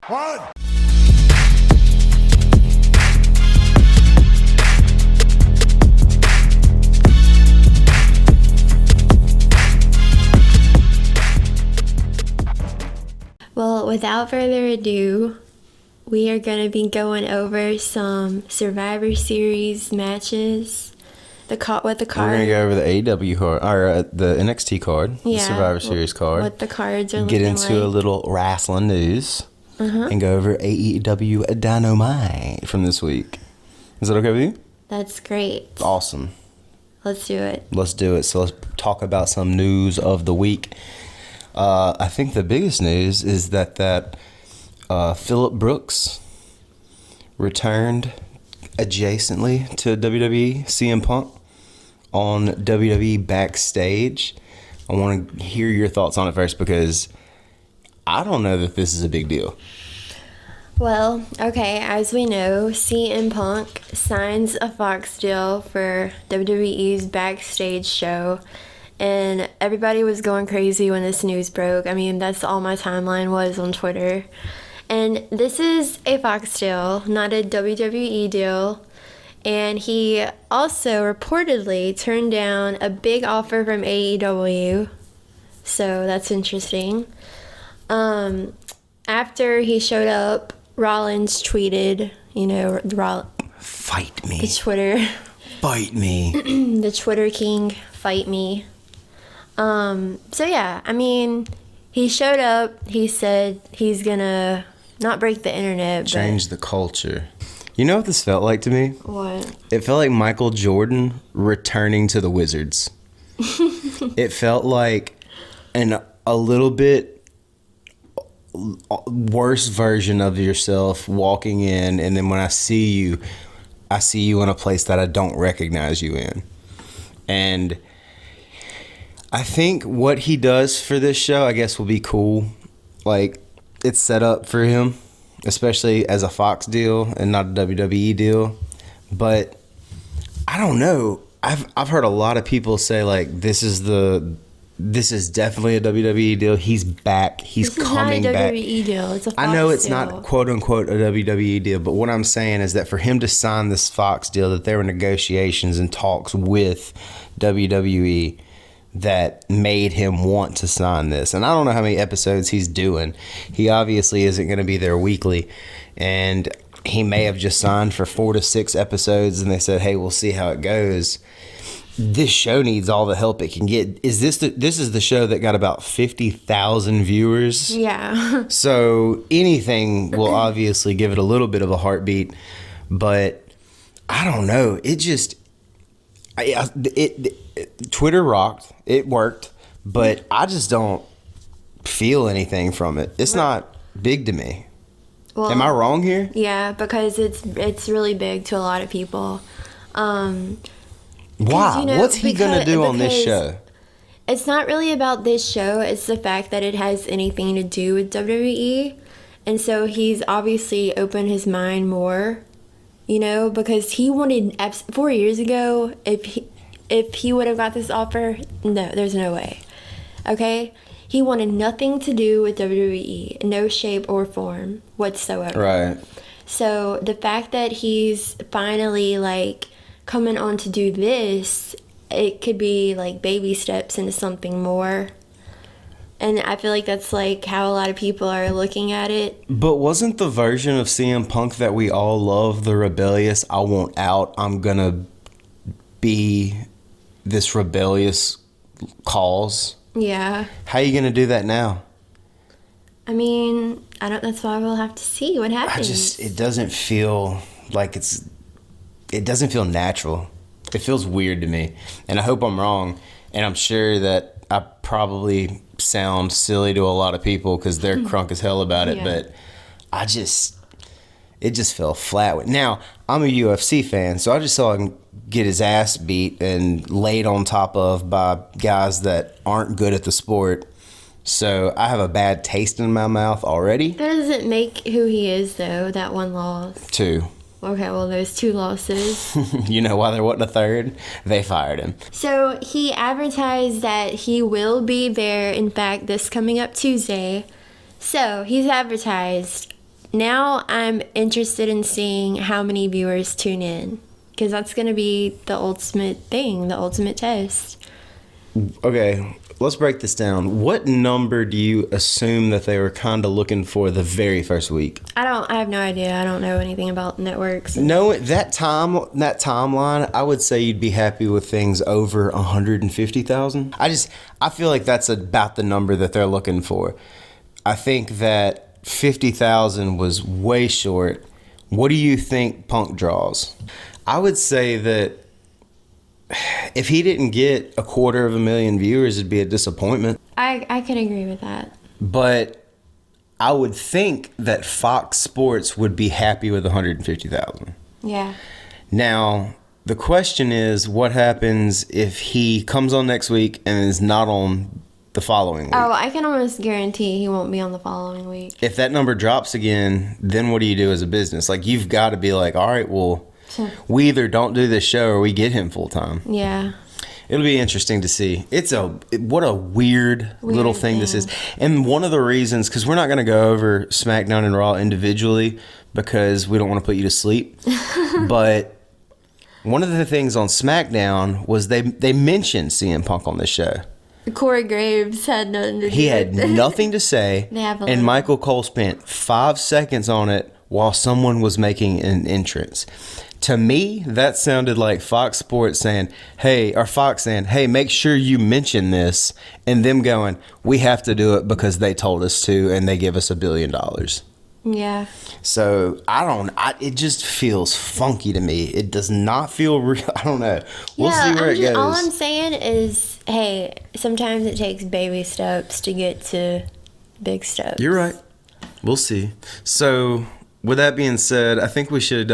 One. Well, without further ado, we are going to be going over some Survivor Series matches. What the card. We're going to go over the AEW card, or the NXT card, the Survivor Series card. What the cards are Get looking into like. a little wrestling news. And go over AEW Dynamite from this week. Is that okay with you? That's great. Awesome. Let's do it. Let's do it. So let's talk about some news of the week. I think the biggest news is that Phillip Brooks returned adjacently to WWE, CM Punk, on WWE Backstage. I want to hear your thoughts on it first because I don't know that this is a big deal. Well, okay, as we know, CM Punk signs a Fox deal for WWE's Backstage show. And everybody was going crazy when this news broke. I mean, that's all my timeline was on Twitter. And this is a Fox deal, not a WWE deal. And he also reportedly turned down a big offer from AEW. So that's interesting. After he showed up, Rollins tweeted, Fight me. The Twitter. Fight me. The Twitter king, fight me. So yeah, I mean, he showed up, he said he's gonna not break the internet, Change the culture. You know what this felt like to me? What? It felt like Michael Jordan returning to the Wizards. It felt like a little bit worse version of yourself walking in, and then when I see you in a place that I don't recognize you in. And I think what he does for this show, I guess, will be cool. Like, it's set up for him, especially as a Fox deal and not a WWE deal. But I don't know. I've heard a lot of people say, like, this is definitely a WWE deal. He's back. He's coming back. It's not a WWE deal. It's a Fox I know it's deal. not quote unquote a WWE deal, but what I'm saying is that for him to sign this Fox deal, that there were negotiations and talks with WWE that made him want to sign this. And I don't know how many episodes he's doing. He obviously isn't going to be there weekly, and he may have just signed for 4 to 6 episodes, and they said, hey, we'll see how it goes. This show needs all the help it can get. This is the show that got about 50,000 viewers. Yeah. So anything will obviously give it a little bit of a heartbeat, but I don't know. It just Twitter rocked. It worked, but I just don't feel anything from it. It's not big to me. Well, am I wrong here? Yeah, because it's really big to a lot of people. Why? What's he gonna do on this show? It's not really about this show. It's the fact that it has anything to do with WWE. And so he's obviously opened his mind more, because he wanted 4 years ago, if he would have got this offer, no, there's no way. Okay? He wanted nothing to do with WWE, no shape or form whatsoever. Right. So the fact that he's finally coming on to do this, it could be baby steps into something more. And I feel like that's how a lot of people are looking at it. But wasn't the version of CM Punk that we all love, the rebellious, I want out, I'm gonna be this rebellious cause? Yeah. How are you gonna do that now? I mean, that's why we'll have to see what happens. It doesn't feel like it doesn't feel natural. It feels weird to me. And I hope I'm wrong. And I'm sure that I probably sound silly to a lot of people because they're crunk as hell about it. Yeah. But it just fell flat. Now, I'm a UFC fan, so I just saw him get his ass beat and laid on top of by guys that aren't good at the sport. So I have a bad taste in my mouth already. That doesn't make who he is, though, that one loss. 2. Okay, well, there's 2 losses. You know why there wasn't a third? They fired him. So he advertised that he will be there, in fact, this coming up Tuesday. So he's advertised now I'm interested in seeing how many viewers tune in, because that's going to be the ultimate thing, the ultimate test. Okay, let's break this down. What number do you assume that they were kind of looking for the very first week? I have no idea. I don't know anything about networks. No, that timeline, I would say you'd be happy with things over 150,000. I feel like that's about the number that they're looking for. I think that 50,000 was way short. What do you think Punk draws? I would say that if he didn't get 250,000 viewers, it'd be a disappointment. I can agree with that. But I would think that Fox Sports would be happy with 150,000. Yeah. Now, the question is, what happens if he comes on next week and is not on the following week? Oh, I can almost guarantee he won't be on the following week. If that number drops again, then what do you do as a business? Like, you've got to be like, all right, well, we either don't do this show or we get him full time. Yeah. It'll be interesting to see. What a weird little thing this is. And one of the reasons, because we're not going to go over SmackDown and Raw individually because we don't want to put you to sleep. But one of the things on SmackDown was they mentioned CM Punk on this show. Corey Graves had nothing to do. He had nothing to say. And Michael Cole spent 5 seconds on it while someone was making an entrance. To me, that sounded like Fox Sports saying, hey, make sure you mention this, and them going, we have to do it because they told us to, and they give us $1 billion. Yeah. So, it just feels funky to me. It does not feel real. I don't know. We'll see where it goes. All I'm saying is, hey, sometimes it takes baby steps to get to big steps. You're right. We'll see. So, with that being said, I think we should...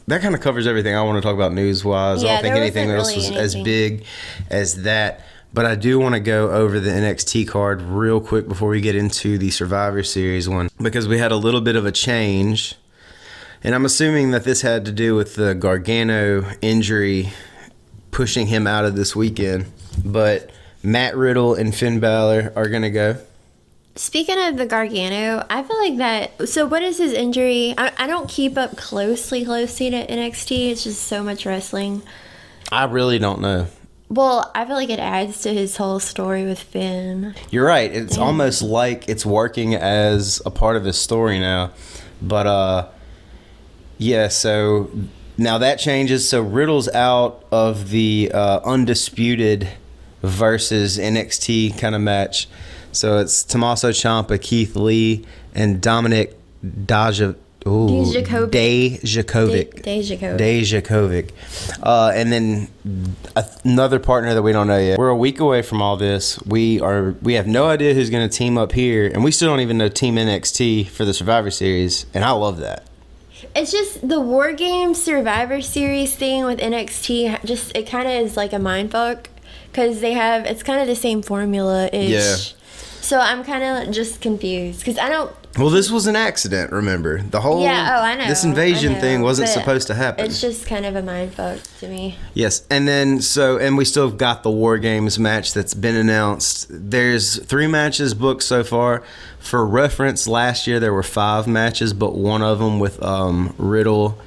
that kind of covers everything I want to talk about news-wise. Yeah, I don't think anything else was as big as that. But I do want to go over the NXT card real quick before we get into the Survivor Series one, because we had a little bit of a change. And I'm assuming that this had to do with the Gargano injury pushing him out of this weekend. But Matt Riddle and Finn Balor are going to go. Speaking of the Gargano, I feel like that... So what is his injury? I don't keep up closely to NXT. It's just so much wrestling. I really don't know. Well, I feel like it adds to his whole story with Finn. You're right. It's almost like it's working as a part of his story now. But, yeah, so now that changes. So Riddle's out of the Undisputed versus NXT kind of match. So it's Tommaso Ciampa, Keith Lee, and Dominic Dijakovic. And then another partner that we don't know yet. We're a week away from all this. We have no idea who's going to team up here, and we still don't even know Team NXT for the Survivor Series, and I love that. It's just the War Games Survivor Series thing with NXT. Just it kind of is like a mindfuck because it's kind of the same formula-ish. Yeah. So I'm kind of just confused because I don't... Well, this was an accident, remember? The whole... I know. This invasion thing wasn't supposed to happen. It's just kind of a mindfuck to me. Yes, and then and we still got the War Games match that's been announced. There's 3 matches booked so far. For reference, last year there were 5 matches, but one of them with Riddle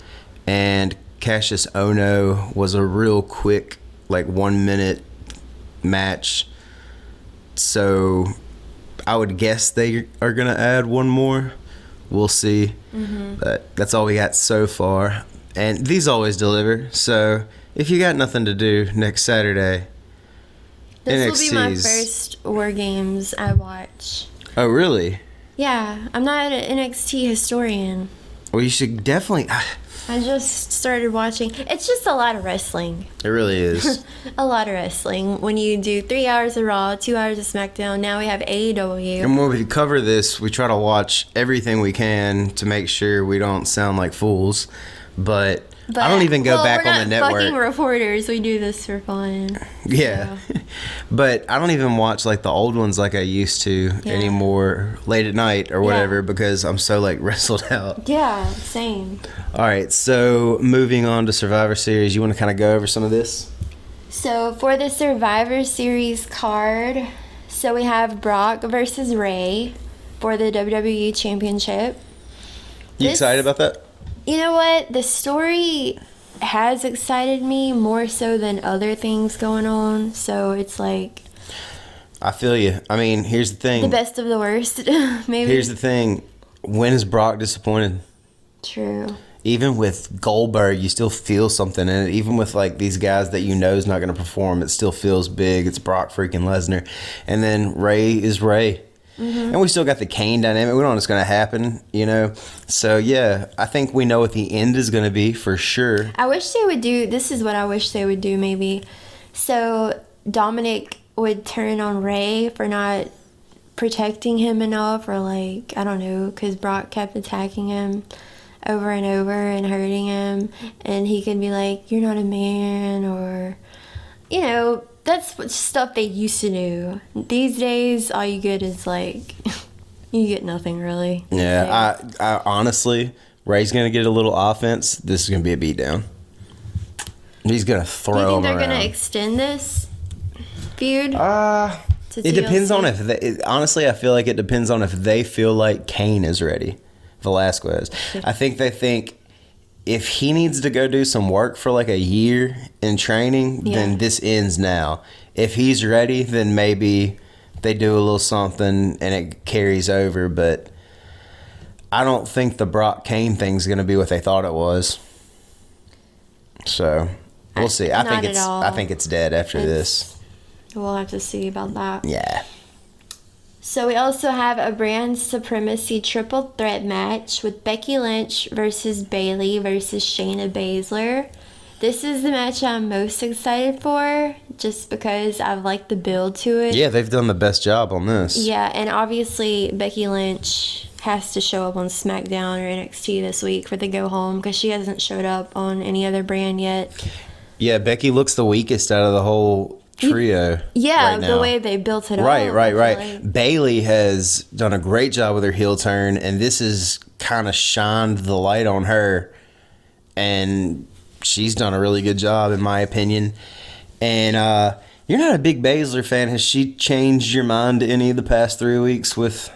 and Cassius Ohno was a real quick, 1-minute match. So... I would guess they are going to add one more. We'll see. Mm-hmm. But that's all we got so far. And these always deliver. So if you got nothing to do next Saturday, this will be my first War Games I watch. Oh, really? Yeah. I'm not an NXT historian. Well, you should definitely... I just started watching. It's just a lot of wrestling. It really is. A lot of wrestling. When you do 3 hours of Raw, 2 hours of SmackDown, now we have AEW. And when we cover this, we try to watch everything we can to make sure we don't sound like fools. But I don't even go back on the network. We're not fucking reporters. We do this for fun. Yeah. So. But I don't even watch the old ones like I used to anymore late at night or whatever because I'm so wrestled out. Yeah, same. All right, so moving on to Survivor Series, you want to kind of go over some of this? So for the Survivor Series card, we have Brock versus Ray for the WWE Championship. You excited about that? You know what? The story has excited me more so than other things going on. So it's like I feel you. I mean, here's the thing. the best of the worst, maybe. Here's the thing. When is Brock disappointed? True. Even with Goldberg, you still feel something in it. Even with like these guys that you know is not going to perform, it still feels big. It's Brock freaking Lesnar. And then Ray is Ray. Mm-hmm. And we still got the Kane dynamic. We don't know what's going to happen, you know? So, yeah, I think we know what the end is going to be for sure. I wish they would do, this is what I wish they would do maybe. So Dominic would turn on Ray for not protecting him enough, or like, I don't know, because Brock kept attacking him over and over and hurting him. And he could be like, you're not a man, or, you know, that's what stuff they used to do. These days, all you get is like, you get nothing really. Yeah, I honestly, Ray's going to get a little offense. This is going to be a beatdown. He's going to throw him around. Do you think they're going to extend this feud? It depends on if they, honestly, I feel like it depends on if they feel like Kane is ready. Velasquez. I think they think if he needs to go do some work for like a year in training, then this ends now. If he's ready, then maybe they do a little something and it carries over. But I don't think the Brock Kane thing's going to be what they thought it was. So we'll see. I think it's dead after this. We'll have to see about that. Yeah. So we also have a brand supremacy triple threat match with Becky Lynch versus Bayley versus Shayna Baszler. This is the match I'm most excited for, just because I've liked the build to it. Yeah, they've done the best job on this. Yeah, and obviously Becky Lynch has to show up on SmackDown or NXT this week for the go home, because she hasn't showed up on any other brand yet. Yeah, Becky looks the weakest out of the whole trio. Yeah, right now. the way they built it up. Right. Like. Bayley has done a great job with her heel turn, and this has kind of shined the light on her, and she's done a really good job, in my opinion. And you're not a big Baszler fan. Has she changed your mind any of the past 3 weeks with...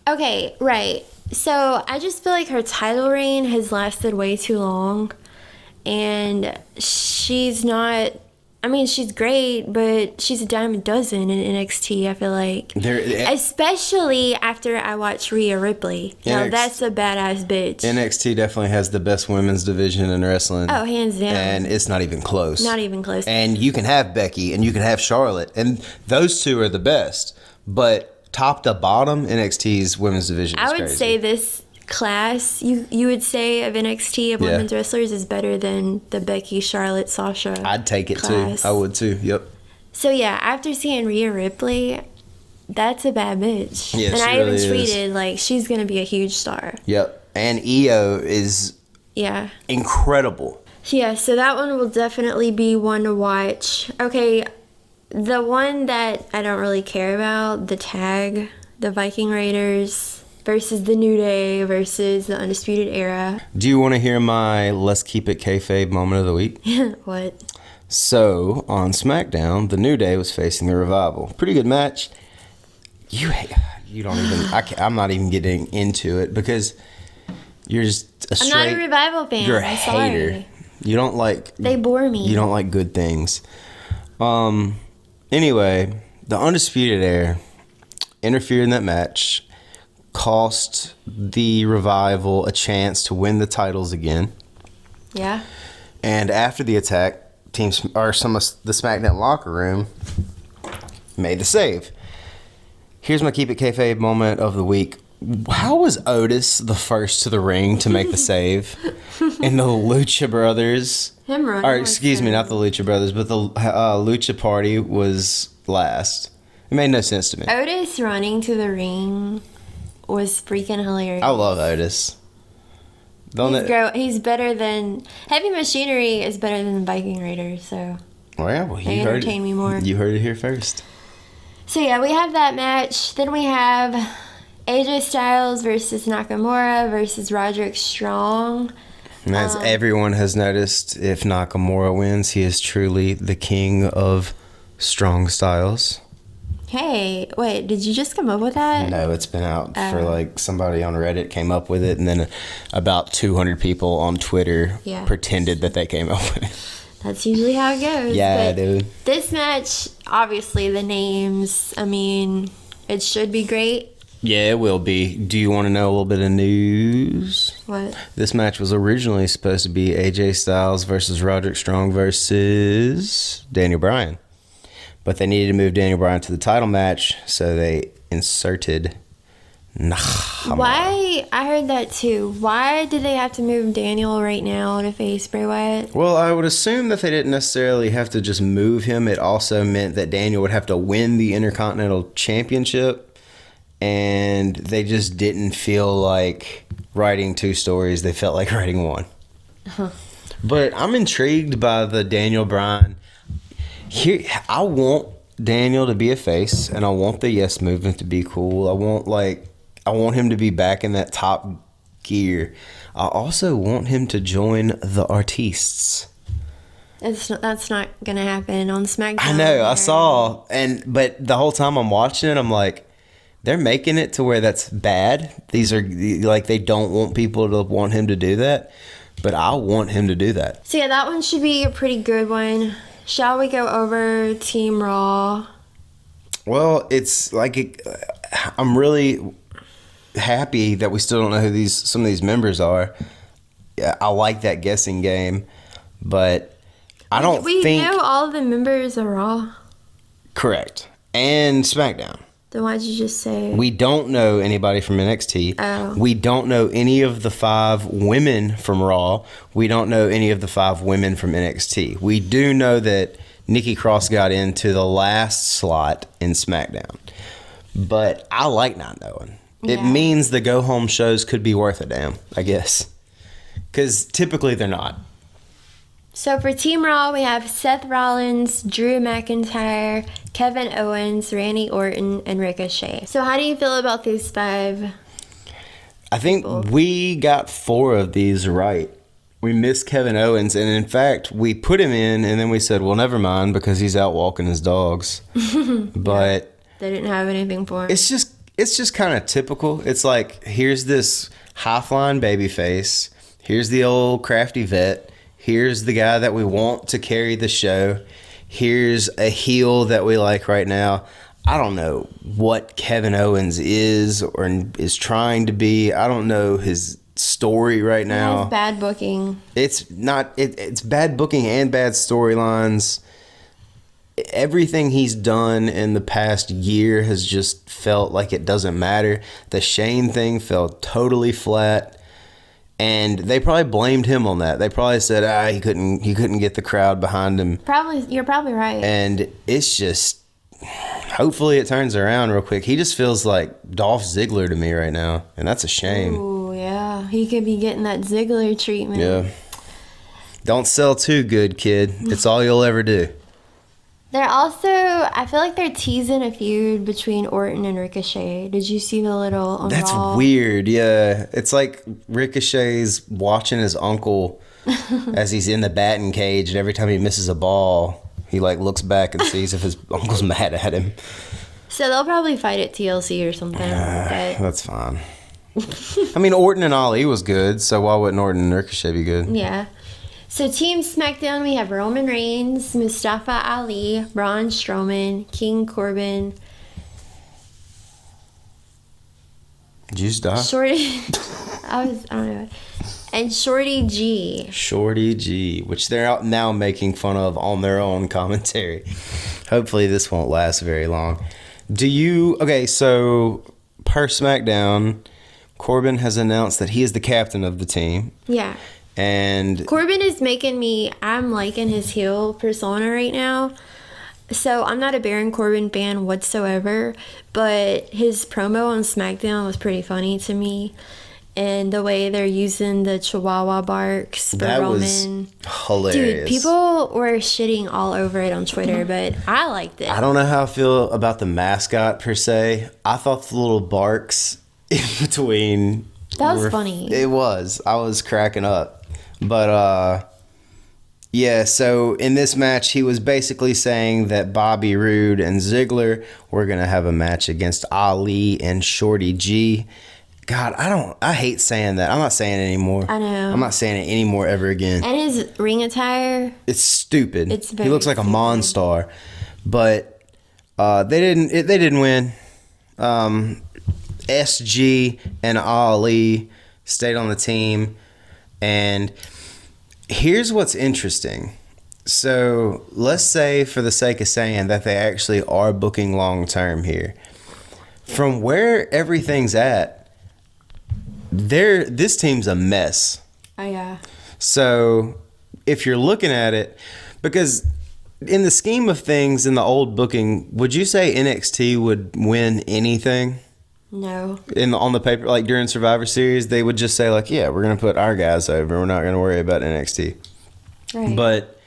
Okay, right. So I just feel like her title reign has lasted way too long, and she's not... I mean, she's great, but she's a dime a dozen in NXT, I feel like. Especially after I watched Rhea Ripley. Now, that's a badass bitch. NXT definitely has the best women's division in wrestling. Oh, hands down. And it's not even close. Not even close. And you can have Becky, and you can have Charlotte, and those two are the best. But top to bottom, NXT's women's division is crazy. I would say this class you would say of NXT of women's wrestlers is better than the Becky, Charlotte, Sasha. I'd take it class. too. I would too. Yep. So yeah, after seeing Rhea Ripley, that's a bad bitch. Yeah, and she I really even is. tweeted like she's gonna be a huge star. Yep. And Io is incredible. Yeah, so that one will definitely be one to watch. Okay, the one that I don't really care about, the tag, the Viking Raiders versus the New Day versus the Undisputed Era. Do you want to hear my Let's Keep It Kayfabe moment of the week? What? So, on SmackDown, the New Day was facing the Revival. Pretty good match. You don't even... I'm not even getting into it because you're just a straight... I'm not a Revival fan. You're a I'm hater. Sorry. You don't like... They bore me. You don't like good things. Anyway, the Undisputed Era interfered in that match, cost the Revival a chance to win the titles again. Yeah. And after the attack, some of the SmackDown locker room made the save. Here's my Keep It Kayfabe moment of the week. How was Otis the first to the ring to make the save? And the Lucha Brothers... excuse me, not the Lucha Brothers, but the Lucha Party was last. It made no sense to me. Otis running to the ring was freaking hilarious. I love Otis. He's better than... Heavy Machinery is better than the Viking Raiders, so... Well, they entertain me more. You heard it here first. So yeah, we have that match. Then we have AJ Styles versus Nakamura versus Roderick Strong. And as everyone has noticed, if Nakamura wins, he is truly the king of strong styles. Hey, wait, did you just come up with that? No, it's been out for like somebody on Reddit came up with it, and then about 200 people on Twitter pretended that they came up with it. That's usually how it goes. Yeah, but dude. This match, obviously, the names, I mean, it should be great. Yeah, it will be. Do you want to know a little bit of news? What? This match was originally supposed to be AJ Styles versus Roderick Strong versus Daniel Bryan. But they needed to move Daniel Bryan to the title match, so they inserted Nakamura. Why? I heard that too. Why did they have to move Daniel right now to face Bray Wyatt? Well, I would assume that they didn't necessarily have to just move him. It also meant that Daniel would have to win the Intercontinental Championship, and they just didn't feel like writing two stories. They felt like writing one. But I'm intrigued by the Daniel Bryan. Here, I want Daniel to be a face, and I want the Yes Movement to be cool. I want him to be back in that top gear. I also want him to join the Artistes. That's not gonna happen on SmackDown. I know, I saw, but the whole time I'm watching it, I'm like, they're making it to where that's bad. These are like they don't want people to want him to do that, but I want him to do that. So yeah, that one should be a pretty good one. Shall we go over Team Raw? Well, it's like I'm really happy that we still don't know who some of these members are. Yeah, I like that guessing game, but I don't think we know all of the members are Raw. Correct. And SmackDown. Then why'd you just say? We don't know anybody from NXT. Oh. We don't know any of the 5 women from Raw. We don't know any of the 5 women from NXT. We do know that Nikki Cross got into the last slot in SmackDown. But I like not knowing. Yeah. It means the go-home shows could be worth a damn, I guess. Because typically they're not. So for Team Raw, we have Seth Rollins, Drew McIntyre, Kevin Owens, Randy Orton, and Ricochet. So how do you feel about these 5? I think we got 4 of these right. We missed Kevin Owens, and in fact, we put him in, and then we said, well, never mind, because he's out walking his dogs. But they didn't have anything for him. It's just kind of typical. It's like, here's this high-flying babyface. Here's the old crafty vet. Here's the guy that we want to carry the show. Here's a heel that we like right now. I don't know what Kevin Owens is or is trying to be. I don't know his story right now. It's bad booking. It's not. It's bad booking and bad storylines. Everything he's done in the past year has just felt like it doesn't matter. The Shane thing felt totally flat. And they probably blamed him on that. They probably said, he couldn't get the crowd behind him. You're probably right. And it's just, hopefully it turns around real quick. He just feels like Dolph Ziggler to me right now, and that's a shame. Ooh, yeah. He could be getting that Ziggler treatment. Yeah. Don't sell too good, kid. It's all you'll ever do. They're also, I feel like they're teasing a feud between Orton and Ricochet. Did you see the little on That's Raw? weird, yeah. It's like Ricochet's watching his uncle as he's in the batting cage, and every time he misses a ball, he like looks back and sees if his uncle's mad at him. So they'll probably fight at TLC or something. But That's fine. I mean, Orton and Ali was good, so why wouldn't Orton and Ricochet be good? yeah. So Team SmackDown, we have Roman Reigns, Mustafa Ali, Braun Strowman, King Corbin. Did you just die? Shorty, I don't know. And Shorty G. Shorty G, which they're out now making fun of on their own commentary. Hopefully this won't last very long. Okay, so per SmackDown, Corbin has announced that he is the captain of the team. Yeah. And Corbin is I'm liking his heel persona right now. So I'm not a Baron Corbin fan whatsoever, but his promo on SmackDown was pretty funny to me. And the way they're using the Chihuahua barks for that Roman. was hilarious. Dude, people were shitting all over it on Twitter, but I liked it. I don't know how I feel about the mascot per se. I thought the little barks in between. That was funny. It was. I was cracking up. But Yeah, so in this match, he was basically saying that Bobby Roode and Ziggler were going to have a match against Ali and Shorty G. God, I hate saying that. I'm not saying it anymore. I know. I'm not saying it anymore ever again. And his ring attire. It's stupid. It's very He looks like a stupid. Monstar. But they didn't win. SG and Ali stayed on the team. And here's what's interesting. So let's say, for the sake of saying, that they actually are booking long term here. From where everything's at, this team's a mess. Oh, yeah. So if you're looking at it, because in the scheme of things in the old booking, would you say NXT would win anything? No. On the paper, like during Survivor Series, they would just say like, yeah, we're going to put our guys over. We're not going to worry about NXT. Right. But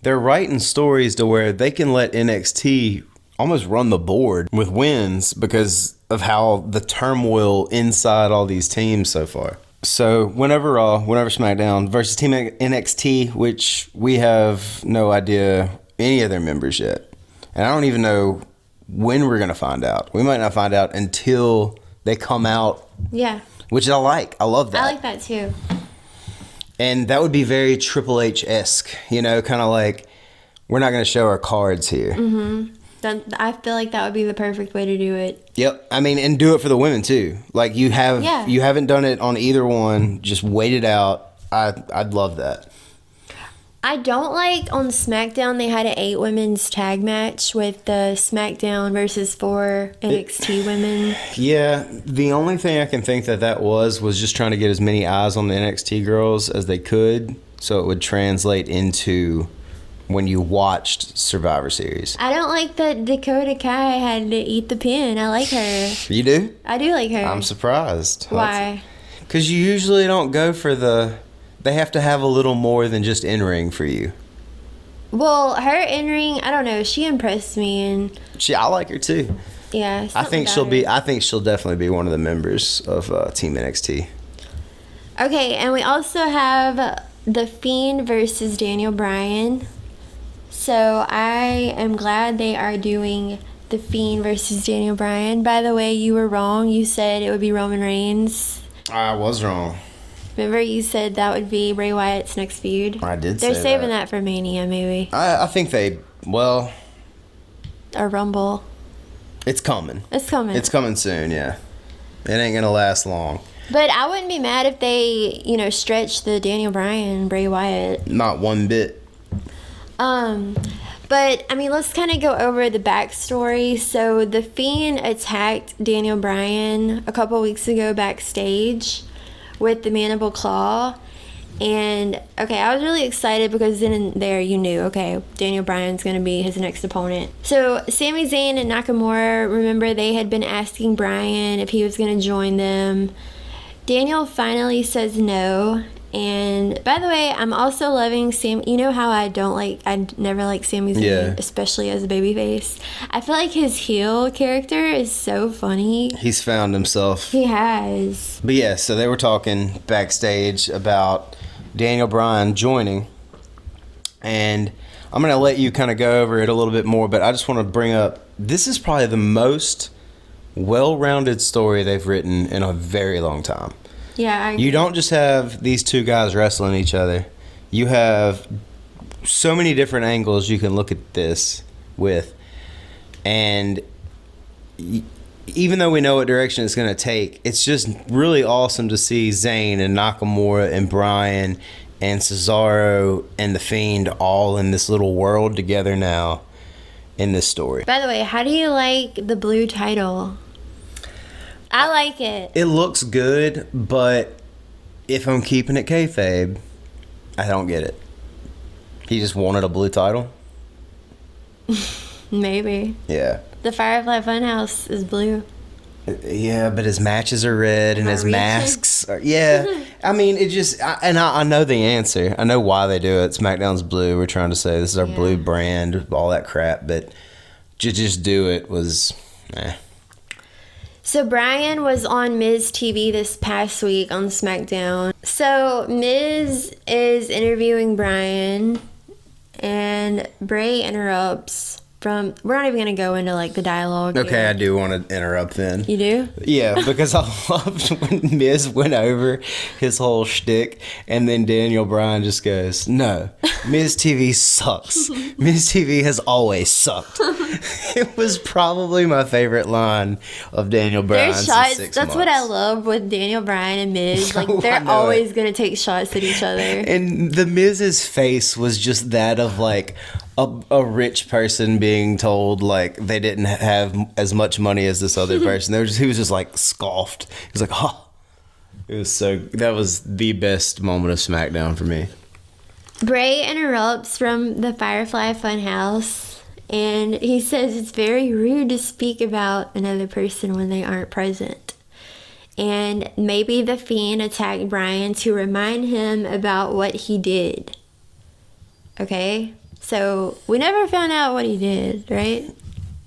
they're writing stories to where they can let NXT almost run the board with wins because of how the turmoil inside all these teams so far. So whenever Raw, whenever SmackDown versus Team NXT, which we have no idea any of their members yet. And I don't even know when we're going to find out. We might not find out until they come out. Yeah. Which I like. I love that. I like that too. And that would be very Triple H-esque, kind of like, we're not going to show our cards here. Mm-hmm. I feel like that would be the perfect way to do it. Yep. I mean, and do it for the women too. Like you haven't done it on either one. Just wait it out. I'd love that. I don't like on SmackDown they had an 8 women's tag match with the SmackDown versus 4 NXT women. Yeah, the only thing I can think that was just trying to get as many eyes on the NXT girls as they could, so it would translate into when you watched Survivor Series. I don't like that Dakota Kai had to eat the pin. I like her. You do? I do like her. I'm surprised. Why? Because you usually don't go for they have to have a little more than just in-ring for you. Well, her in-ring, I don't know. She impressed me, and I like her too. yeah. I think she'll definitely be one of the members of Team NXT. Okay, and we also have The Fiend versus Daniel Bryan. So I am glad they are doing The Fiend versus Daniel Bryan. By the way, you were wrong. You said it would be Roman Reigns. I was wrong. Remember you said that would be Bray Wyatt's next feud? I did They're say saving that for Mania, maybe. I think Or Rumble. it's coming. It's coming. It's coming soon, yeah. It ain't going to last long. But I wouldn't be mad if they, stretch the Daniel Bryan, Bray Wyatt. Not one bit. But, I mean, let's kind of go over the backstory. So, The Fiend attacked Daniel Bryan a couple weeks ago backstage with the Mandible Claw. And, okay, I was really excited because then and there you knew, okay, Daniel Bryan's going to be his next opponent. So, Sami Zayn and Nakamura, remember, they had been asking Bryan if he was going to join them. Daniel finally says no. And by the way, I'm also loving Sam. You know how I never like Sami Zayn, especially as a babyface. I feel like his heel character is so funny. He's found himself. He has. But yeah, so they were talking backstage about Daniel Bryan joining. And I'm going to let you kind of go over it a little bit more, but I just want to bring up, this is probably the most well-rounded story they've written in a very long time. Yeah, I agree. You don't just have these two guys wrestling each other. You have so many different angles you can look at this with. And even though we know what direction it's going to take, it's just really awesome to see Zayn and Nakamura and Bryan and Cesaro and The Fiend all in this little world together now in this story. By the way, how do you like the blue title? I like it. It looks good, but if I'm keeping it kayfabe, I don't get it. He just wanted a blue title? Maybe. Yeah. The Firefly Funhouse is blue. Yeah, but his matches are red and his masks are... Yeah. I mean, it just... I know the answer. I know why they do it. SmackDown's blue. We're trying to say this is our blue brand, all that crap. But to just do it was... So Bryan was on Miz TV this past week on SmackDown. So Miz is interviewing Bryan, and Bray interrupts from. We're not even gonna go into like the dialogue. Okay, here. I do want to interrupt then. You do? Yeah, because I loved when Miz went over his whole shtick, and then Daniel Bryan just goes, "No, Miz TV sucks. Miz TV has always sucked." It was probably my favorite line of Daniel Bryan's. Their shots. That's what I love with Daniel Bryan and Miz. Like they're always gonna take shots at each other. And the Miz's face was just that of like a rich person being told like they didn't have as much money as this other person. He was just like scoffed. He was like, "Oh." That was the best moment of SmackDown for me. Bray interrupts from the Firefly Funhouse, and he says it's very rude to speak about another person when they aren't present. And maybe the Fiend attacked Bryan to remind him about what he did. Okay? So, we never found out what he did, right?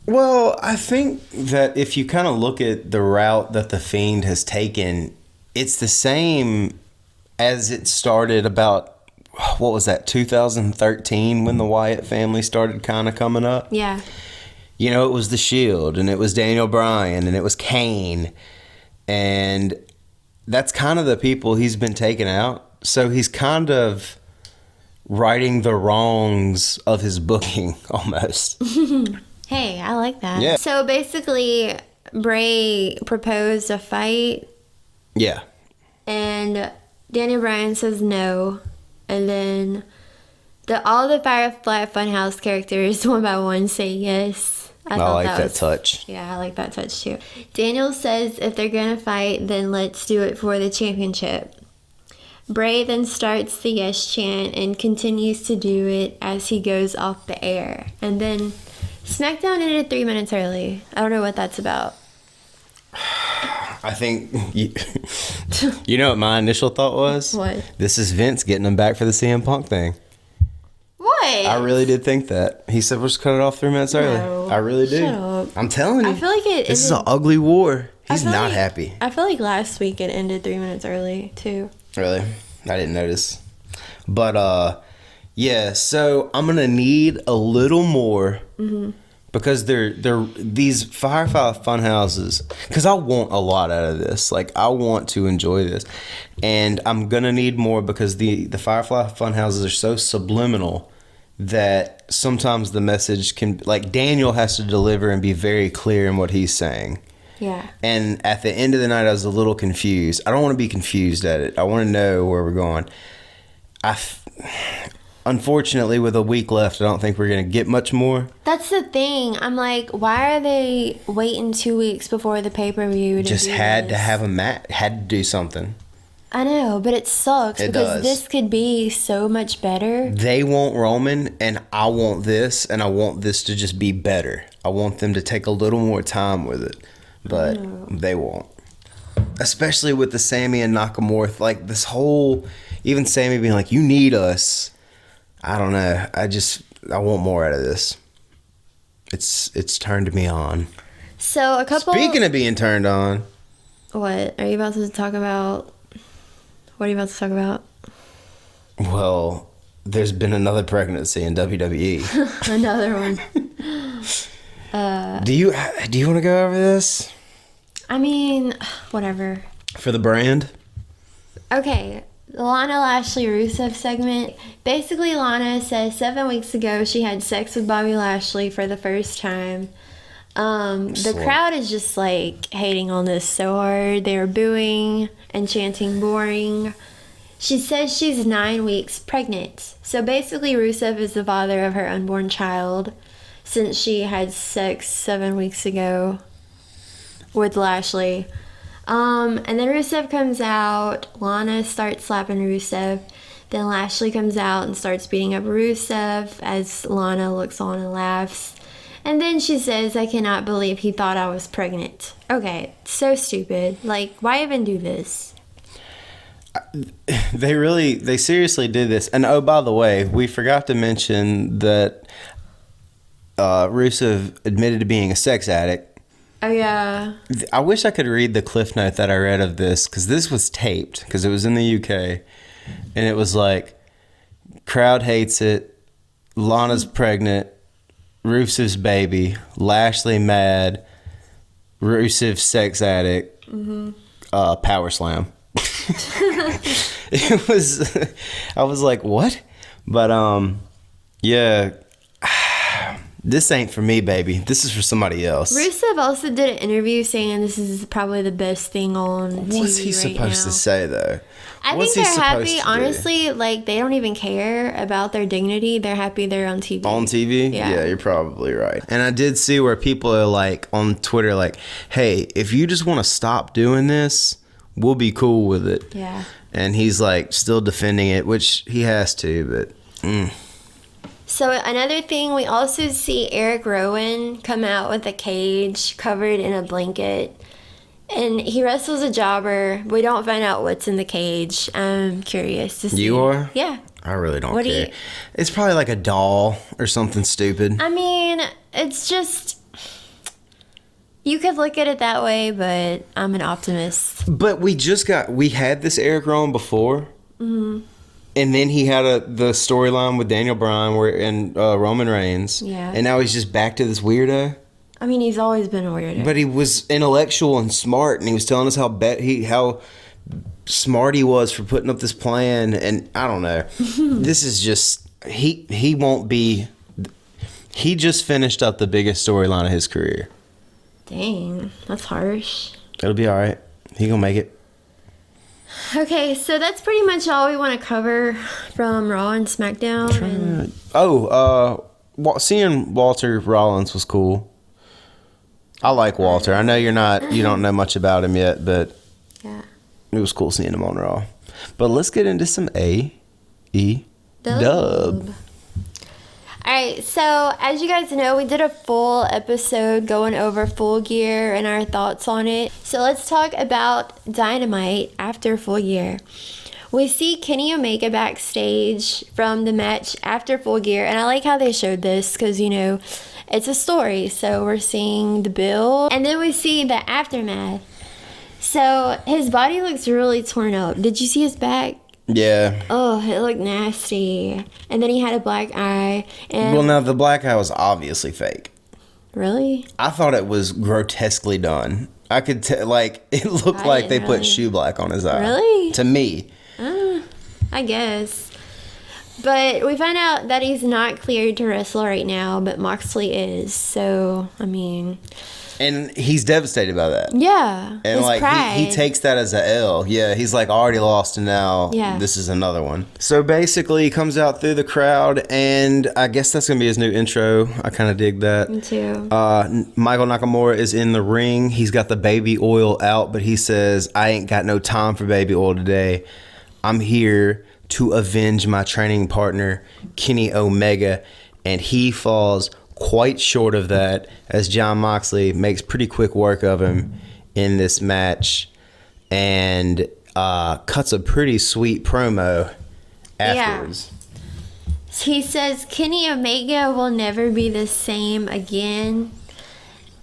Well, I think that if you kind of look at the route that the Fiend has taken, it's the same as it started about, what was that, 2013 when the Wyatt family started kind of coming up? Yeah. You know, it was The Shield, and it was Daniel Bryan, and it was Kane. And that's kind of the people he's been taking out. So he's kind of righting the wrongs of his booking, almost. Hey, I like that. Yeah. So basically, Bray proposed a fight, Yeah. and Daniel Bryan says no. And then all the Firefly Funhouse characters, one by one, say yes. I like that touch. Yeah, I like that touch too. Daniel says if they're gonna fight, then let's do it for the championship. Bray then starts the yes chant and continues to do it as he goes off the air. And then SmackDown ended 3 minutes early. I don't know what that's about. I think, you know what my initial thought was? What? This is Vince getting them back for the CM Punk thing. What? I really did think that. He said, we'll just cut it off 3 minutes early. No. I really do. Shut up. I'm telling you. I feel like this is an ugly war. He's feel not like- happy. I feel like last week it ended 3 minutes early too. Really? I didn't notice. But, yeah, so I'm going to need a little more because they're these Firefly Funhouses, because I want a lot out of this. Like, I want to enjoy this. And I'm going to need more because the Firefly Funhouses are so subliminal that sometimes the message can, like, Daniel has to deliver and be very clear in what he's saying. Yeah. And at the end of the night, I was a little confused. I don't want to be confused at it. I want to know where we're going. Unfortunately, with a week left, I don't think we're going to get much more. That's the thing. I'm like, why are they waiting 2 weeks before the pay-per-view? Just had to have a match. Had to do something. I know, but it sucks It because does. this could be so much better. They want Roman, and I want this, and I want this to just be better. I want them to take a little more time with it, but they won't. Especially with the Sammy and Nakamura, like this whole, even Sammy being like, "You need us." I don't know. I want more out of this. It's turned me on. So a couple. Speaking of being turned on, What are you about to talk about? What are you about to talk about? well, there's been another pregnancy in WWE. Another one. Do you want to go over this I mean, whatever. for the brand? Okay, Lana Lashley Rusev segment. Basically, Lana says 7 weeks ago she had sex with Bobby Lashley for the first time. The Excellent. crowd is just like hating on this so hard. They're booing and chanting boring. She says she's 9 weeks pregnant. So basically, Rusev is the father of her unborn child since she had sex 7 weeks ago with Lashley. And then Rusev comes out. Lana starts slapping Rusev. Then Lashley comes out and starts beating up Rusev as Lana looks on and laughs. And then she says, I cannot believe he thought I was pregnant. Okay, so stupid. Like, why even do this? They seriously did this. And oh, by the way, we forgot to mention that Rusev admitted to being a sex addict. Oh, yeah. I wish I could read the cliff note that I read of this, because this was taped, because it was in the UK, and it was like, crowd hates it, Lana's pregnant. Rusev's baby. Lashley mad. Rusev sex addict. Power slam. It was. I was like, what? But yeah. This ain't for me, baby. This is for somebody else. Rusev also did an interview saying this is probably the best thing on TV What's he supposed to say, though? I think they're happy. Honestly, like, they don't even care about their dignity. They're happy they're on TV. On TV? Yeah, you're probably right. And I did see where people are like on Twitter, like, hey, if you just want to stop doing this, we'll be cool with it. Yeah. And he's like still defending it, which he has to, but. So another thing, we also see Eric Rowan come out with a cage covered in a blanket. And he wrestles a jobber. We don't find out what's in the cage. I'm curious to see. You are? Yeah. I really don't care. It's probably like a doll or something stupid. I mean, it's just... You could look at it that way, but I'm an optimist. But we had this Eric Rowan before. Mm-hmm. And then he had the storyline with Daniel Bryan and Roman Reigns. Yeah. And now he's just back to this weirdo. I mean, he's always been a weirdo. But he was intellectual and smart, and he was telling us how smart he was for putting up this plan. And I don't know. This is just he won't be. He just finished up the biggest storyline of his career. Dang, that's harsh. It'll be all right. He gonna make it. Okay, so that's pretty much all we want to cover from Raw and SmackDown. Seeing Walter Rollins was cool. I like Walter. I know you don't know much about him yet, but yeah, it was cool seeing him on Raw. But let's get into some AEW. All right, so as you guys know, we did a full episode going over Full Gear and our thoughts on it. So let's talk about Dynamite after Full Gear. We see Kenny Omega backstage from the match after Full Gear, and I like how they showed this because, it's a story. So we're seeing the build, and then we see the aftermath. So his body looks really torn up. Did you see his back? Yeah. Oh, it looked nasty. And then he had a black eye. And well, now the black eye was obviously fake. Really? I thought it was grotesquely done. I could it looked like they put shoe black on his eye. Really? To me. I guess. But we find out that he's not cleared to wrestle right now, but Moxley is. So, I mean... And he's devastated by that. Yeah. And his pride. He takes that as a L. Yeah, he's like already lost, and now this is another one. So basically he comes out through the crowd, and I guess that's gonna be his new intro. I kind of dig that. Me too. Michael Nakamura is in the ring. He's got the baby oil out, but he says, I ain't got no time for baby oil today. I'm here to avenge my training partner, Kenny Omega, and he falls quite short of that, as Jon Moxley makes pretty quick work of him in this match and cuts a pretty sweet promo afterwards. Yeah. He says Kenny Omega will never be the same again.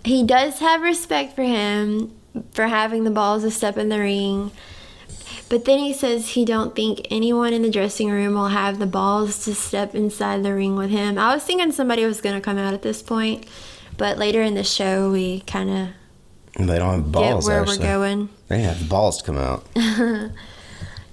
He does have respect for him for having the balls to step in the ring. But then he says he don't think anyone in the dressing room will have the balls to step inside the ring with him. I was thinking somebody was going to come out at this point, but later in the show we kind of they don't have balls, get where actually. We're going. They have the balls to come out.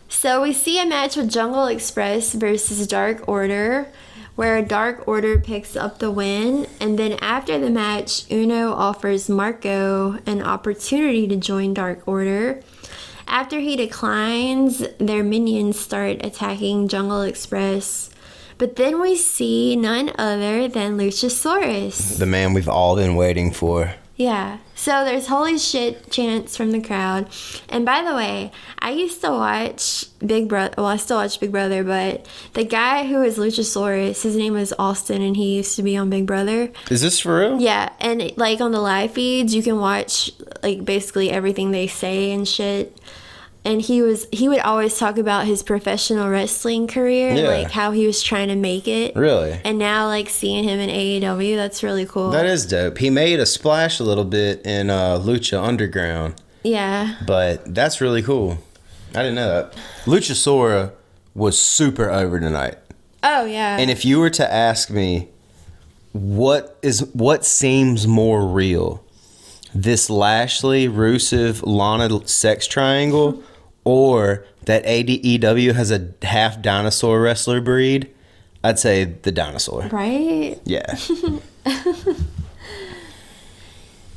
So we see a match with Jungle Express versus Dark Order, where Dark Order picks up the win, and then after the match, Uno offers Marco an opportunity to join Dark Order. After he declines, their minions start attacking Jungle Express. But then we see none other than Luchasaurus. The man we've all been waiting for. Yeah. So there's holy shit chants from the crowd. And by the way, I used to watch Big Brother. Well, I still watch Big Brother, but the guy who is Luchasaurus, his name is Austin, and he used to be on Big Brother. Is this for real? Yeah. And on the live feeds, you can watch basically everything they say and shit. And he would always talk about his professional wrestling career, how he was trying to make it. Really? And now, seeing him in AEW, that's really cool. That is dope. He made a splash a little bit in Lucha Underground. Yeah. But that's really cool. I didn't know that. Luchasaurus was super over tonight. Oh, yeah. And if you were to ask me, what seems more real? This Lashley, Rusev, Lana sex triangle, or that AEW has a half dinosaur wrestler breed? I'd say the dinosaur. Right? Yeah.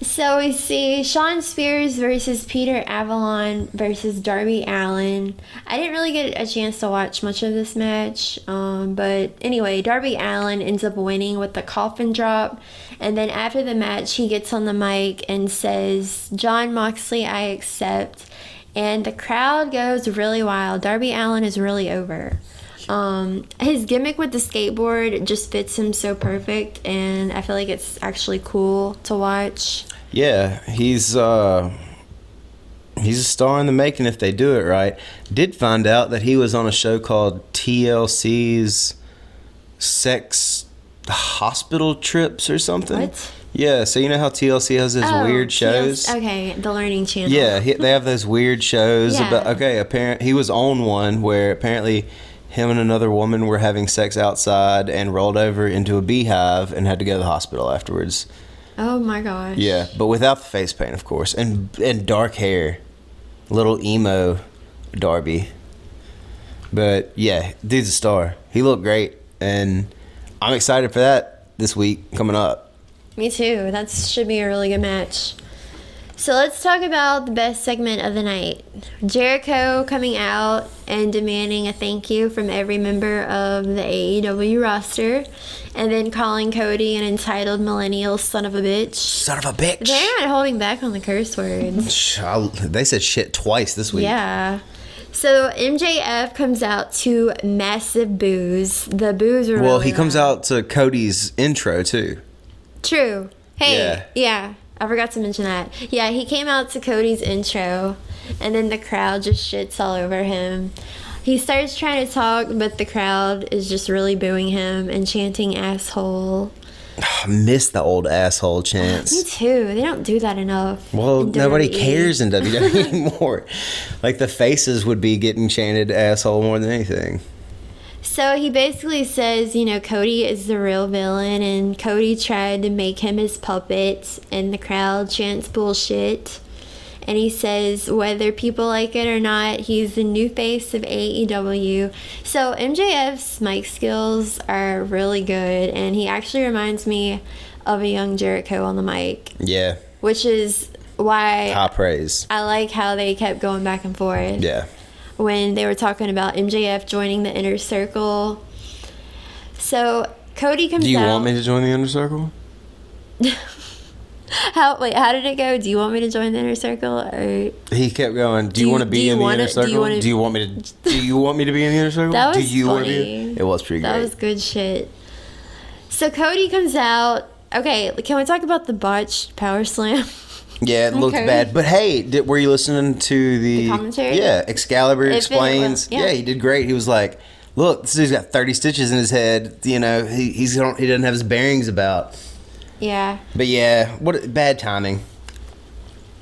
So we see Shawn Spears versus Peter Avalon versus Darby Allin. I didn't really get a chance to watch much of this match, but anyway, Darby Allin ends up winning with the coffin drop, and then after the match, he gets on the mic and says, "John Moxley, I accept," and the crowd goes really wild. Darby Allin is really over. His gimmick with the skateboard just fits him so perfect, and I feel like it's actually cool to watch. Yeah, he's a star in the making if they do it right. Did find out that he was on a show called TLC's Sex Hospital Trips or something. What? Yeah, so you know how TLC has those weird shows? Okay, the Learning Channel. Yeah, they have those weird shows. Yeah. About he was on one where apparently him and another woman were having sex outside and rolled over into a beehive and had to go to the hospital afterwards. Oh my gosh. Yeah, but without the face paint, of course, and dark hair, little emo Darby. But yeah, dude's a star. He looked great, and I'm excited for that this week coming up. Me too. That should be a really good match. So let's talk about the best segment of the night. Jericho coming out and demanding a thank you from every member of the AEW roster, and then calling Cody an entitled millennial son of a bitch. Son of a bitch. They're not holding back on the curse words. They said shit twice this week. Yeah. So MJF comes out to massive boos. The boos are Well, really he comes loud. out to Cody's intro too. True. Hey, Yeah. yeah, I forgot to mention that. Yeah, he came out to Cody's intro, and then the crowd just shits all over him. He starts trying to talk, but the crowd is just really booing him and chanting asshole. I miss the old asshole Me chants. too. They don't do that enough. Well, in nobody WWE. cares in WWE anymore. Like the faces would be getting chanted asshole more than anything. So he basically says, Cody is the real villain, and Cody tried to make him his puppet, and the crowd chants bullshit. And he says, whether people like it or not, he's the new face of AEW. So MJF's mic skills are really good, and he actually reminds me of a young Jericho on the mic, Yeah. which is why High praise. I like how they kept going back and forth. Yeah. When they were talking about MJF joining the Inner Circle. So Cody comes out. Do you want me to join the Inner Circle? How did it go? Do you want me to join the Inner Circle? Or He kept going, do you want to be in the Inner Circle? Do you want me to be in the Inner Circle? That was Do you want to funny. be? It was pretty That great. was good shit. So Cody comes out. Okay, can we talk about the botched power slam? Yeah, it looked Okay. bad. But hey, were you listening to the commentary? Yeah, Excalibur It fit explains. well, yeah. Yeah, he did great. He was like, look, this dude's got 30 stitches in his head. He doesn't have his bearings about. Yeah. But yeah, what bad timing.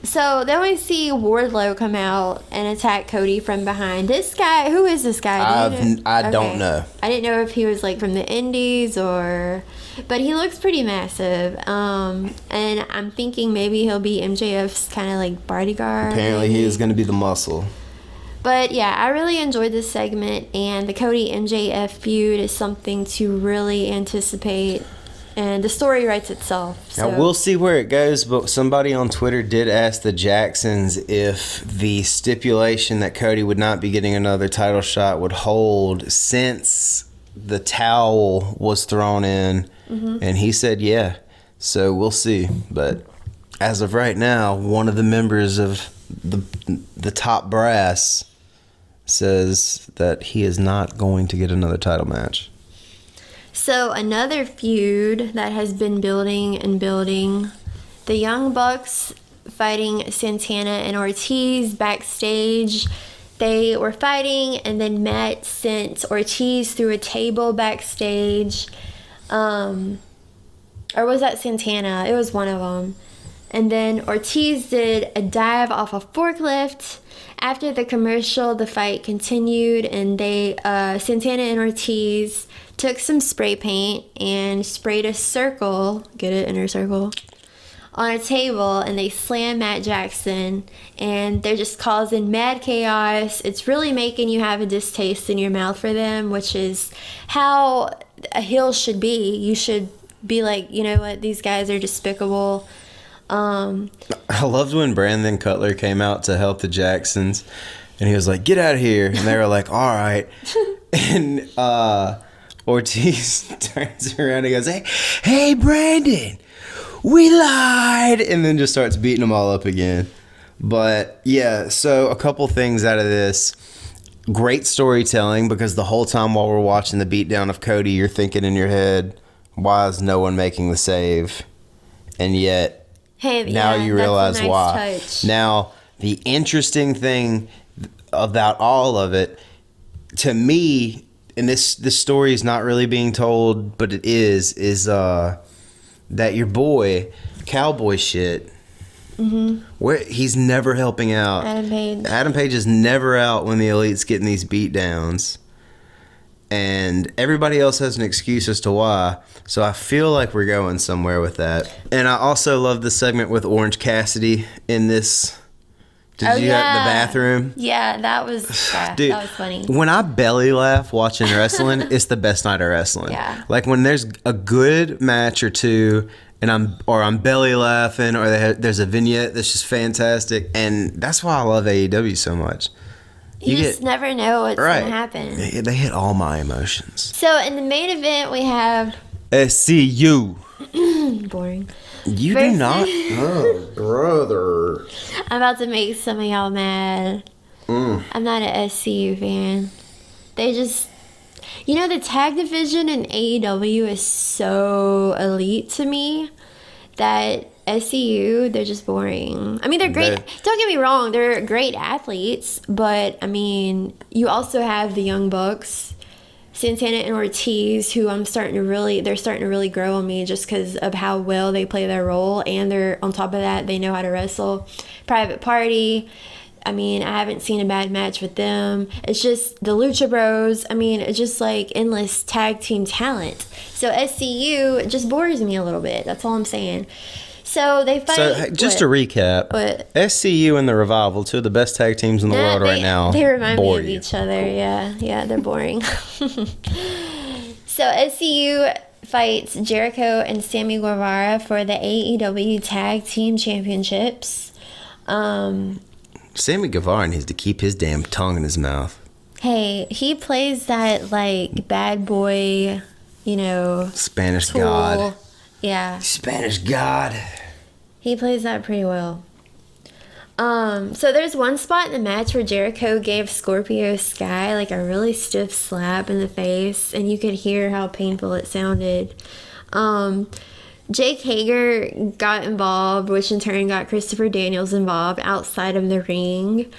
So then we see Wardlow come out and attack Cody from behind. This guy, who is this guy? Do you know? I don't Okay. know. I didn't know if he was like from the Indies but he looks pretty massive. And I'm thinking maybe he'll be MJF's kind of like bodyguard. Apparently he is going to be the muscle. But yeah, I really enjoyed this segment, and the Cody MJF feud is something to really anticipate. And the story writes itself. So. Now we'll see where it goes, but somebody on Twitter did ask the Jacksons if the stipulation that Cody would not be getting another title shot would hold since the towel was thrown in, and he said yeah. So we'll see. But as of right now, one of the members of the top brass says that he is not going to get another title match. So another feud that has been building and building. The Young Bucks fighting Santana and Ortiz backstage. They were fighting, and then Matt sent Ortiz through a table backstage. Or was that Santana? It was one of them. And then Ortiz did a dive off a forklift. After the commercial, the fight continued, and Santana and Ortiz took some spray paint and sprayed a circle, get it, inner circle, on a table, and they slammed Matt Jackson, and they're just causing mad chaos. It's really making you have a distaste in your mouth for them, which is how a heel should be. You should be like, you know what, these guys are despicable. I loved when Brandon Cutler came out to help the Jacksons, and he was like, "Get out of here," and they were like, "All right." And Ortiz turns around and goes, "Hey, Brandon, we lied," and then just starts beating them all up again. But yeah, so a couple things out of this. Great storytelling, because the whole time while we're watching the beatdown of Cody, you're thinking in your head, why is no one making the save? And yet now you realize why. Touch. Now, the interesting thing about all of it, to me, and this story is not really being told, but it is that your boy, Cowboy Shit, where he's never helping out. Adam Page is never out when the Elite's getting these beat downs. And everybody else has an excuse as to why. So I feel like we're going somewhere with that. And I also love the segment with Orange Cassidy in this. Did you have the bathroom? Yeah, that was Dude, that was funny. When I belly laugh watching wrestling, it's the best night of wrestling. Yeah. Like when there's a good match or two, and I'm belly laughing, or there's a vignette that's just fantastic, and that's why I love AEW so much. You just never know what's going to happen. They hit all my emotions. So in the main event, we have SCU. Boring. You do not? Oh, brother. I'm about to make some of y'all mad. I'm not an SCU fan. They just... You know, the tag division in AEW is so elite to me that SCU, they're just boring. I mean, they're great. Don't get me wrong. They're great athletes. But, I mean, you also have the Young Bucks, Santana and Ortiz, who they're starting to really grow on me just because of how well they play their role. And they're, on top of that, they know how to wrestle. Private Party. I mean, I haven't seen a bad match with them. It's just the Lucha Bros. I mean, it's just like endless tag team talent. So SCU, it just bores me a little bit. That's all I'm saying. So they fight. So just to recap, SCU and the Revival, two of the best tag teams in the world right now. They remind me of each other. Yeah, they're boring. So SCU fights Jericho and Sammy Guevara for the AEW Tag Team Championships. Sammy Guevara needs to keep his damn tongue in his mouth. Hey, he plays that like bad boy, Spanish tool. God. Yeah. Spanish God. He plays that pretty well. So there's one spot in the match where Jericho gave Scorpio Sky like a really stiff slap in the face, and you could hear how painful it sounded. Jake Hager got involved, which in turn got Christopher Daniels involved outside of the ring.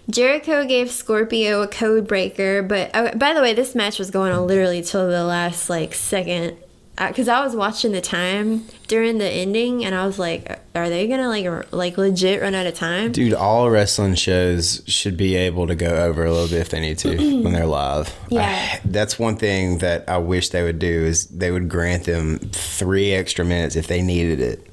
Jericho gave Scorpio a code breaker, but by the way, this match was going on literally till the last second, because I was watching the time during the ending, and I was like, are they gonna like legit run out of time? Dude, all wrestling shows should be able to go over a little bit if they need to when they're live. Yeah. That's one thing that I wish they would do, is they would grant them 3 extra minutes if they needed it.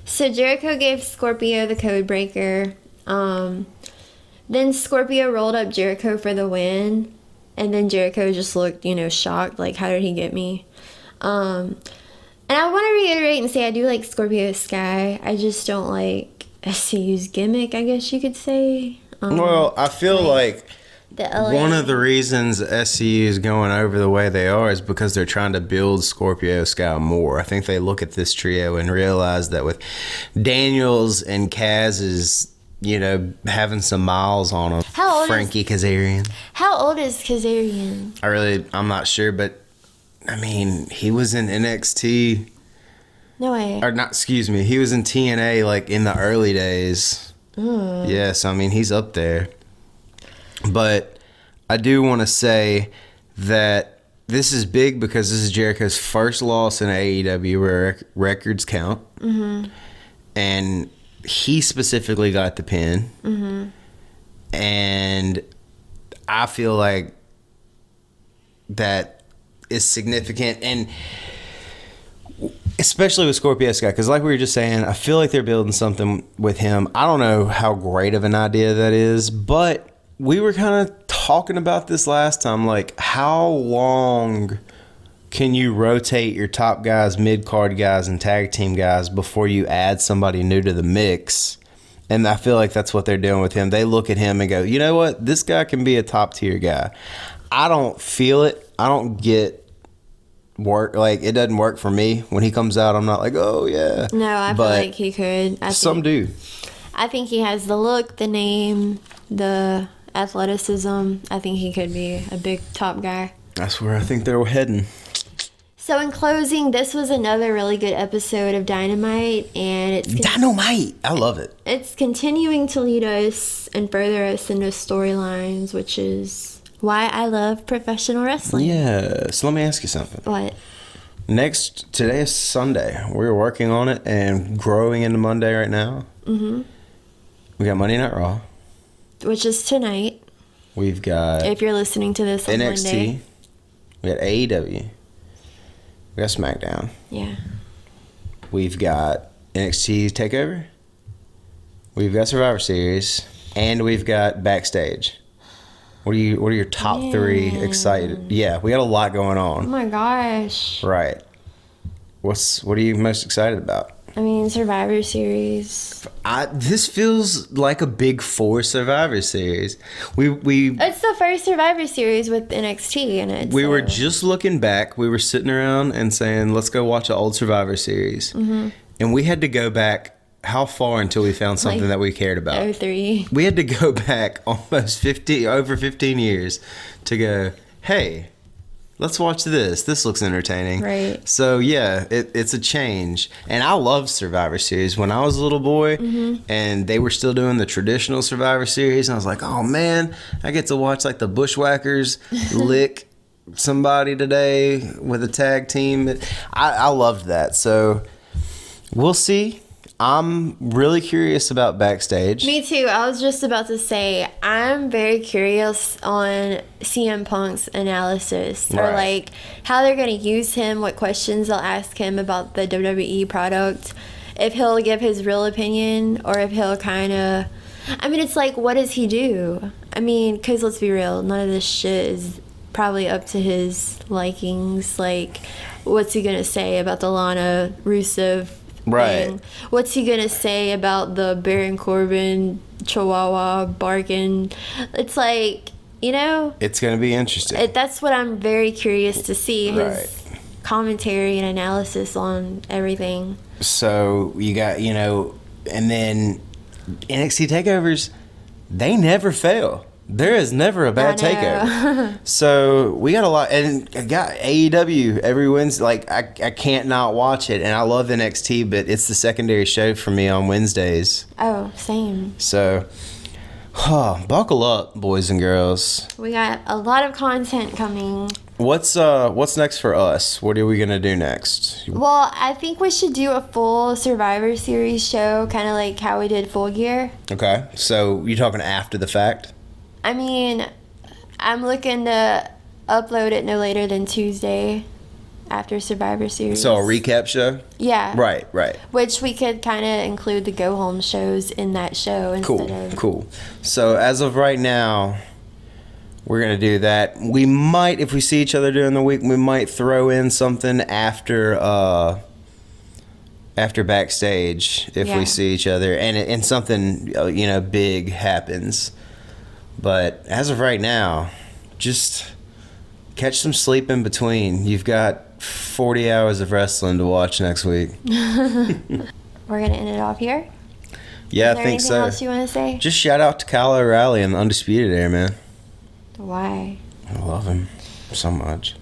So Jericho gave Scorpio the code breaker. Then Scorpio rolled up Jericho for the win, and then Jericho just looked, shocked, like, how did he get me? And I want to reiterate and say I do like Scorpio Sky. I just don't like SCU's gimmick, I guess you could say. Well, I feel like the LA. One of the reasons SCU is going over the way they are is because they're trying to build Scorpio Sky more. I think they look at this trio and realize that with Daniels and Kaz's, having some miles on them. How old Frankie Kazarian. How old is Kazarian? I'm not sure, but I mean, he was in NXT. No way. Or not, excuse me. He was in TNA like in the early days. Yes, I mean, he's up there. But I do want to say that this is big because this is Jericho's first loss in AEW where records count. and he specifically got the pin. Mm-hmm. And I feel like that is significant, and especially with Scorpio Sky, because like we were just saying, I feel like they're building something with him. I don't know how great of an idea that is, but we were kind of talking about this last time. Like, how long can you rotate your top guys, mid-card guys, and tag team guys before you add somebody new to the mix? And I feel like that's what they're doing with him. They look at him and go, you know what? This guy can be a top-tier guy. I don't feel it. I don't get work. Like, it doesn't work for me. When he comes out, I'm not like, oh, yeah. No, I feel like he could. Some do. I think he has the look, the name, the athleticism. I think he could be a big top guy. That's where I think they're heading. So in closing, this was another really good episode of Dynamite, and it's Dynamite. I love it. It's continuing to lead us and further us into storylines, which is why I love professional wrestling. Yeah. So let me ask you something. What? Today is Sunday. We're working on it and growing into Monday right now. Mm-hmm. We got Monday Night Raw, which is tonight. We've got if you're listening to this on NXT. Monday. We got AEW. We got SmackDown. Yeah. We've got NXT TakeOver. We've got Survivor Series, and we've got Backstage. What are your top three excited? Yeah, we got a lot going on. Oh my gosh. Right. What are you most excited about? I mean, Survivor Series. This feels like a big four Survivor Series. We It's the first Survivor Series with NXT in it. We were just looking back. We were sitting around and saying, let's go watch an old Survivor Series. Mm-hmm. And we had to go back how far until we found something that we cared about? 03. We had to go back almost over 15 years to go, hey, let's watch this. This looks entertaining. Right. So, yeah, it's a change. And I loved Survivor Series when I was a little boy, and they were still doing the traditional Survivor Series. And I was like, oh, man, I get to watch, like, the Bushwhackers lick somebody today with a tag team. I loved that. So, we'll see. I'm really curious about Backstage. Me too. I was just about to say, I'm very curious on CM Punk's analysis. Or, like, how they're going to use him, what questions they'll ask him about the WWE product. If he'll give his real opinion, or if he'll kind of... I mean, it's like, what does he do? I mean, because let's be real, none of this shit is probably up to his likings. Like, what's he going to say about the Lana Rusev thing? What's he gonna say about the Baron Corbin Chihuahua barking? It's like, you know, it's gonna be interesting. That's what I'm very curious to see, his commentary and analysis on everything. So you got, and then NXT takeovers, they never fail. There is never a bad takeover. So we got a lot, and I got AEW every Wednesday. Like, I can't not watch it, and I love NXT, but it's the secondary show for me on Wednesdays. Oh, same. So, buckle up, boys and girls. We got a lot of content coming. What's next for us? What are we gonna do next? Well, I think we should do a full Survivor Series show, kind of like how we did Full Gear. Okay, so you're talking after the fact? I mean, I'm looking to upload it no later than Tuesday after Survivor Series. So a recap show? Yeah. Right. Which we could kind of include the go-home shows in that show instead of... Cool. So as of right now, we're going to do that. We might, if we see each other during the week, we might throw in something after Backstage if we see each other and something, big happens. But as of right now, just catch some sleep in between. You've got 40 hours of wrestling to watch next week. We're going to end it off here? Yeah, I think so. Is there anything else you want to say? Just shout out to Kyle O'Reilly and the Undisputed Era, man. Why? I love him so much.